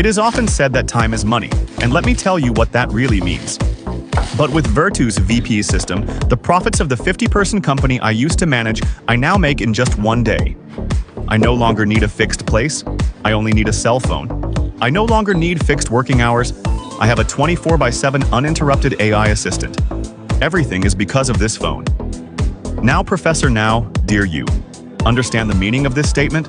It is often said that time is money, and let me tell you what that really means. But with Vertu's VP system, the profits of the 50-person company I used to manage, I now make in just one day. I no longer need a fixed place. I only need a cell phone. I no longer need fixed working hours. I have a 24/7 uninterrupted AI assistant. Everything is because of this phone. Now, Professor Now, dear you, understand the meaning of this statement?